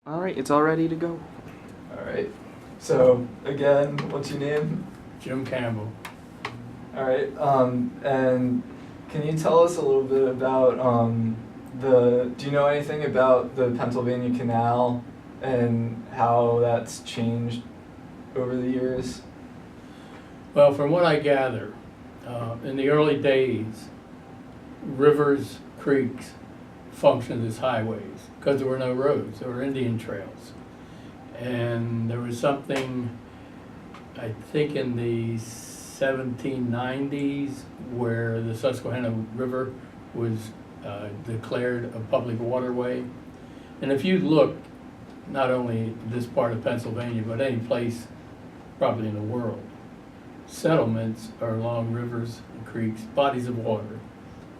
All right, it's all ready to go. All right. So again, what's your name? Jim Campbell. All right. And can you tell us a little bit about do you know anything about the Pennsylvania Canal and how that's changed over the years? Well, from what I gather, in the early days, rivers, creeks functioned as highways because there were no roads, there were Indian trails. And there was something, I think in the 1790s, where the Susquehanna River was declared a public waterway. And if you look, not only this part of Pennsylvania, but any place probably in the world, settlements are along rivers and creeks, bodies of water.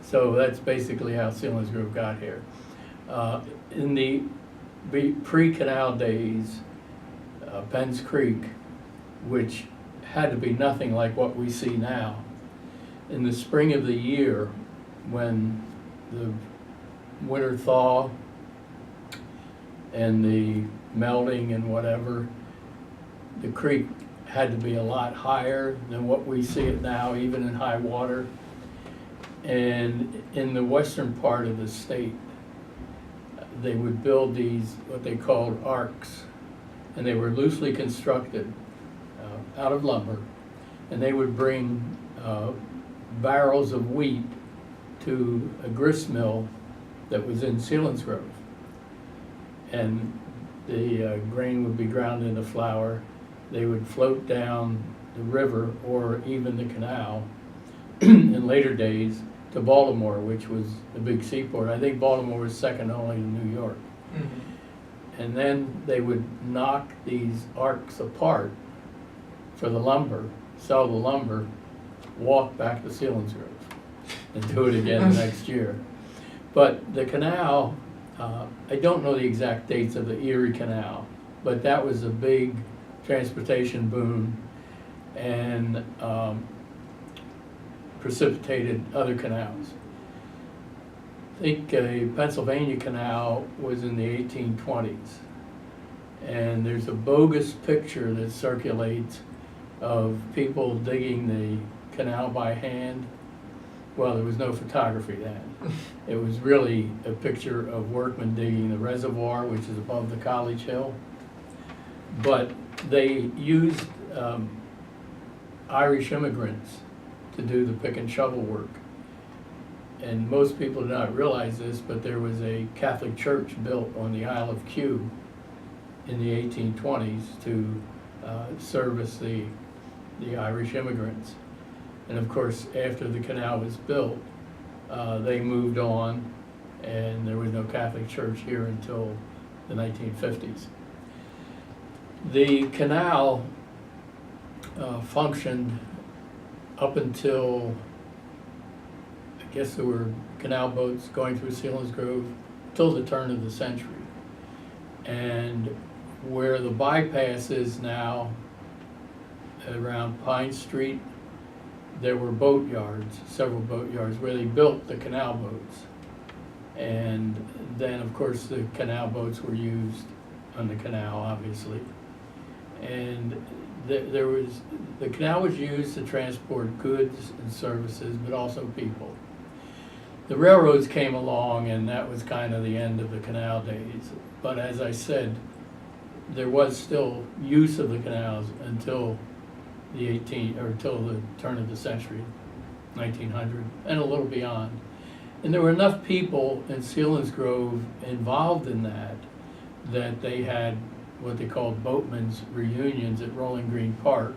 So that's basically how Selinsgrove got here. In the pre-canal days, Penn's Creek, which had to be nothing like what we see now, in the spring of the year, when the winter thaw and the melting and whatever, the creek had to be a lot higher than what we see it now, even in high water. And in the western part of the state, they would build these, what they called arcs, and they were loosely constructed out of lumber, and they would bring barrels of wheat to a grist mill that was in Selinsgrove. And the grain would be ground into flour. They would float down the river or even the canal in later days to Baltimore, which was the big seaport. I think Baltimore was second only to New York. Mm-hmm. And then they would knock these arcs apart for the lumber, sell the lumber, walk back to Selinsgrove, and do it again the next year. But the canal, I don't know the exact dates of the Erie Canal, but that was a big transportation boom and precipitated other canals. I think a Pennsylvania Canal was in the 1820s, and there's a bogus picture that circulates of people digging the canal by hand. Well, there was no photography then. It was really a picture of workmen digging the reservoir, which is above the College Hill. But they used Irish immigrants to do the pick and shovel work. And most people do not realize this, but there was a Catholic church built on the Isle of Kew in the 1820s to service the Irish immigrants. And of course, after the canal was built, they moved on, and there was no Catholic church here until the 1950s. The canal functioned up until, I guess there were canal boats going through Selinsgrove till the turn of the century. And where the bypass is now, around Pine Street, there were boat yards, several boat yards, where they built the canal boats. And then, of course, the canal boats were used on the canal, obviously. And the canal was used to transport goods and services, but also people. The railroads came along, and that was kind of the end of the canal days. But as I said, there was still use of the canals until until the turn of the century, 1900, and a little beyond. And there were enough people in Selinsgrove involved in that they had what they called boatmen's reunions at Rolling Green Park,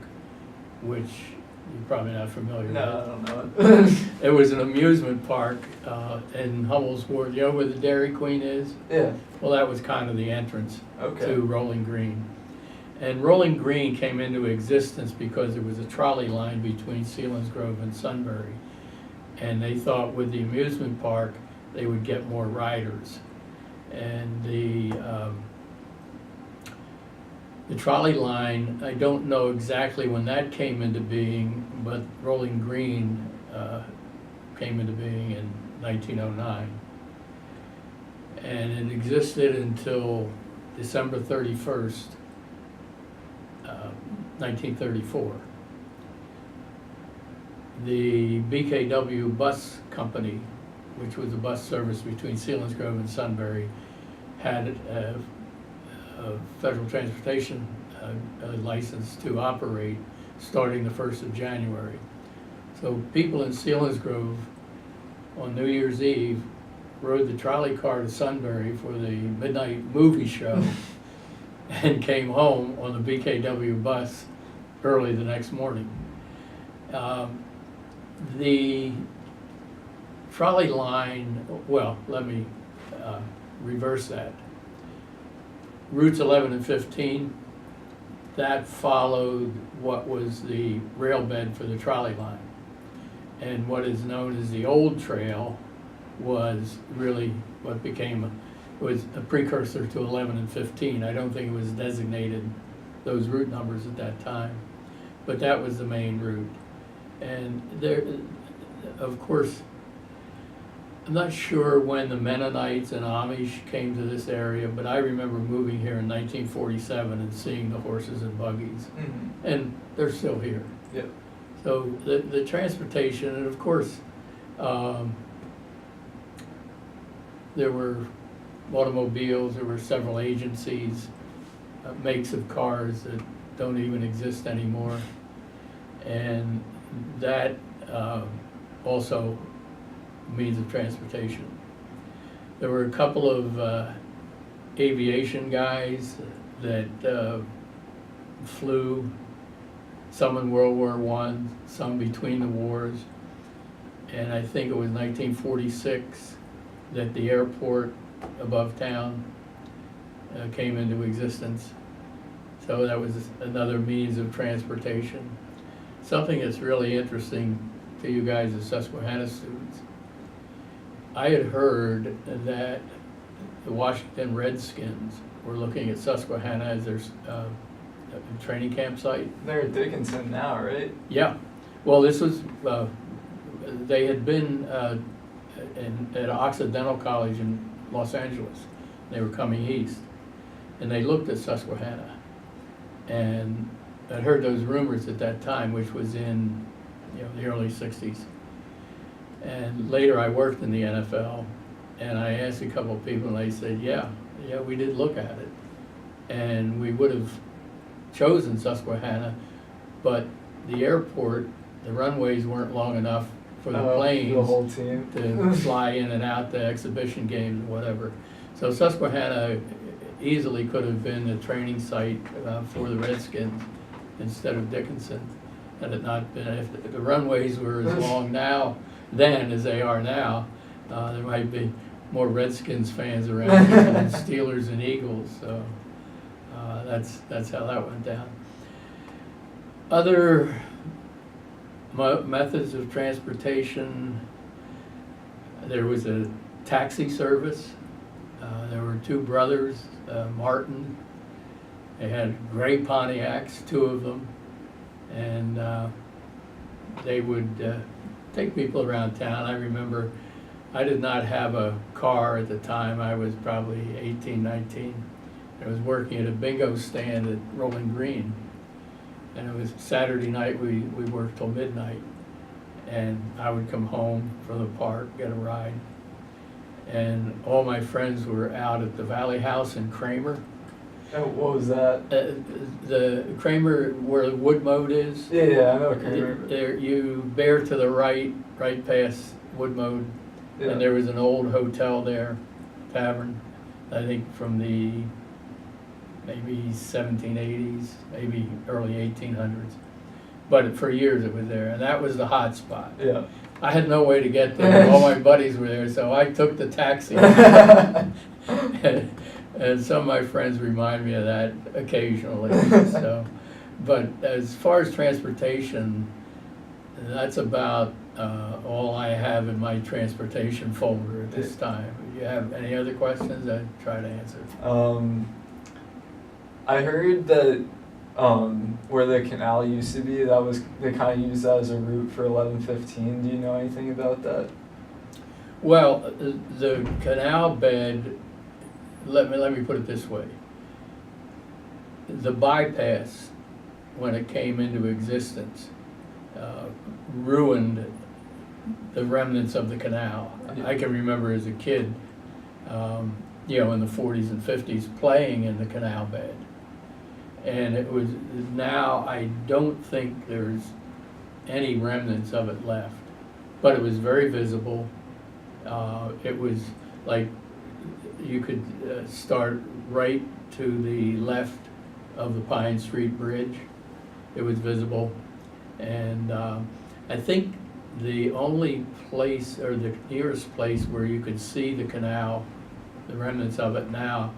which you're probably not familiar with. No, I don't know it. It was an amusement park in Hummel's Ward. You know where the Dairy Queen is? Yeah. Well, that was kind of the entrance Okay. to Rolling Green. And Rolling Green came into existence because there was a trolley line between Selinsgrove and Sunbury. And they thought with the amusement park, they would get more riders. And the trolley line, I don't know exactly when that came into being, but Rolling Green came into being in 1909. And it existed until December 31st, 1934. The BKW bus company, which was a bus service between Selinsgrove and Sunbury, had a federal transportation license to operate starting the 1st of January. So people in Selinsgrove on New Year's Eve rode the trolley car to Sunbury for the midnight movie show and came home on the BKW bus early the next morning. The trolley line, well, let me reverse that. Routes 11 and 15, that followed what was the rail bed for the trolley line. And what is known as the old trail was really what was a precursor to 11 and 15. I don't think it was designated those route numbers at that time, but that was the main route. And there, of course, I'm not sure when the Mennonites and Amish came to this area, but I remember moving here in 1947 and seeing the horses and buggies, and they're still here. Yep. So the transportation, and of course, there were automobiles, there were several agencies, makes of cars that don't even exist anymore, and that also means of transportation. There were a couple of aviation guys that flew, some in World War I, some between the wars, and I think it was 1946 that the airport above town came into existence. So that was another means of transportation. Something that's really interesting to you guys as Susquehanna students, I had heard that the Washington Redskins were looking at Susquehanna as their training campsite. They're at Dickinson now, right? Yeah. Well, this was, they had been at Occidental College in Los Angeles. They were coming east, and they looked at Susquehanna. And I'd heard those rumors at that time, which was in the early 60s. And later I worked in the NFL, and I asked a couple of people, and they said, yeah, we did look at it. And we would have chosen Susquehanna, but the airport, the runways weren't long enough for the planes the whole team to fly in and out to exhibition games and whatever. So Susquehanna easily could have been the training site for the Redskins instead of Dickinson. Had it not been, if the runways were as long then as they are now, there might be more Redskins fans around here than Steelers and Eagles. So that's how that went down. Other methods of transportation, there was a taxi service. There were two brothers, Martin. They had gray Pontiacs, two of them, and they would take people around town. I remember I did not have a car at the time. I was probably 18, 19. I was working at a bingo stand at Rolling Green, and it was Saturday night. We worked till midnight, and I would come home from the park, get a ride, and all my friends were out at the Valley House in Kramer. Oh, what was that? The Kramer, where the Woodmode is. Yeah, I know Kramer. There, you bear to the right past Woodmode, Yeah. and there was an old hotel there, tavern, I think from the maybe 1780s, maybe early 1800s. But for years it was there, and that was the hot spot. Yeah. I had no way to get there. All my buddies were there, so I took the taxi. And some of my friends remind me of that occasionally. So, but as far as transportation, that's about all I have in my transportation folder at this time. If you have any other questions, I'd try to answer. I heard that where the canal used to be, they kind of used that as a route for 1115. Do you know anything about that? Well, the canal bed, let me put it this way. the bypass, when it came into existence, ruined the remnants of the canal. I can remember as a kid, you know, in the 40s and 50s, playing in the canal bed. And it was, now I don't think there's any remnants of it left, but it was very visible. It was like you could start right to the left of the Pine Street Bridge. It was visible, and I think the only place, or the nearest place where you could see the canal, the remnants of it now,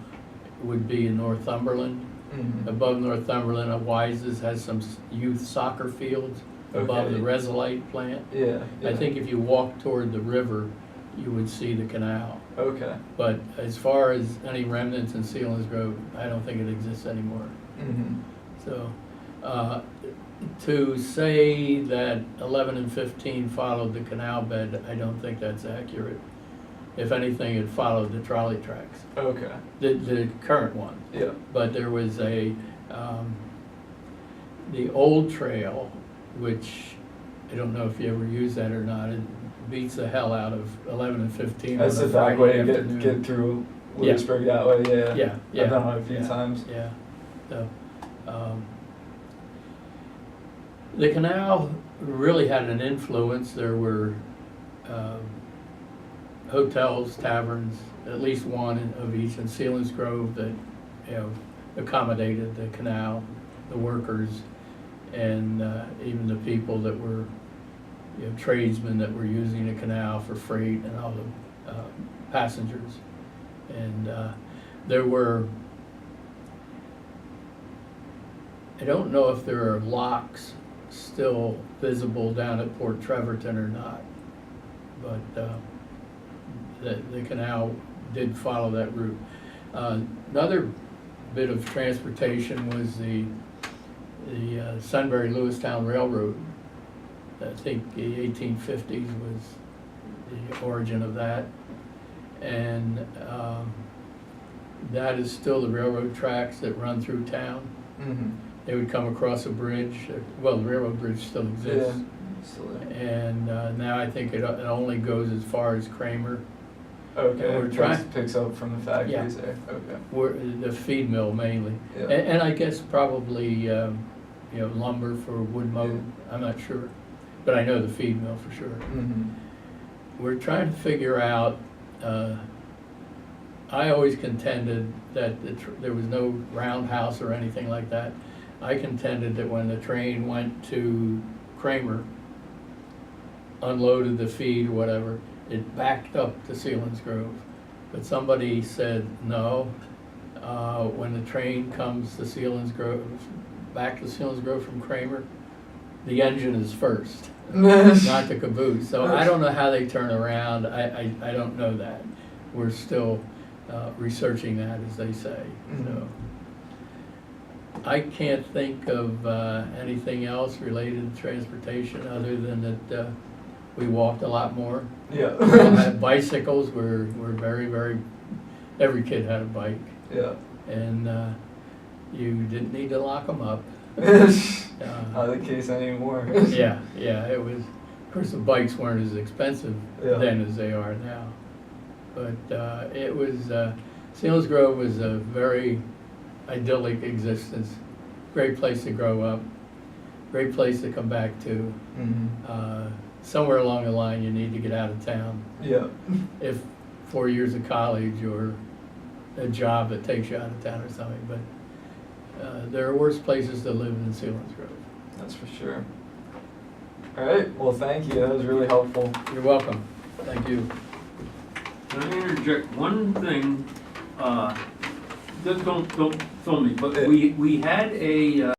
would be in Northumberland. Mm-hmm. Above Northumberland, Weis's has some youth soccer fields above Okay. the Resolite plant. Yeah, I think if you walk toward the river, you would see the canal. Okay. But as far as any remnants in Selinsgrove, I don't think it exists anymore. Mm-hmm. So, to say that 11 and 15 followed the canal bed, I don't think that's accurate. If anything, it followed the trolley tracks, Okay. the current one. Yeah. But there was the old trail, which I don't know if you ever use that or not. It beats the hell out of 11 and 15. That's on the a back Friday way to afternoon. get through Yeah. Lewisburg that way, yeah. Yeah, yeah. I've done it a few yeah, times. Yeah. So, the canal really had an influence. There were hotels, taverns, at least one of each in Selinsgrove that, you know, accommodated the canal, the workers, and even the people that were, you know, tradesmen that were using the canal for freight and all the passengers. And there were, I don't know if there are locks still visible down at Port Trevorton or not, but the canal did follow that route. Another bit of transportation was the Sunbury-Lewistown Railroad. I think the 1850s was the origin of that, and that is still the railroad tracks that run through town. Mm-hmm. They would come across a bridge. Well, the railroad bridge still exists. Yeah. Still there. And now I think it only goes as far as Kramer. Okay. We're It trying- picks up from the factories there. Okay. Where the feed mill mainly, Yeah. and I guess probably you know, lumber for wood mow. Yeah. I'm not sure, but I know the feed mill for sure. Mm-hmm. We're trying to figure out. I always contended that there was no roundhouse or anything like that. I contended that when the train went to Kramer, unloaded the feed or whatever, it backed up to Selinsgrove. But somebody said no. When the train comes to Selinsgrove, back to Selinsgrove from Kramer, the engine is first, not the caboose. So I don't know how they turn around. I don't know that. We're still researching that, as they say. Mhm. So I can't think of anything else related to transportation other than that we walked a lot more. Yeah. We all had bicycles. Were very, very. Every kid had a bike, Yeah. and you didn't need to lock them up. Not the case anymore. Yeah, it was. Of course, the bikes weren't as expensive Yeah. then as they are now. But it was, Selinsgrove was a very idyllic existence. Great place to grow up, great place to come back to. Mm-hmm. Somewhere along the line, you need to get out of town. Yeah. If 4 years of college or a job that takes you out of town or something, but there are worse places to live than Selinsgrove. That's for sure. All right. Well, thank you. That was really helpful. You're welcome. Thank you. Can I interject one thing? Just don't film me, but we had a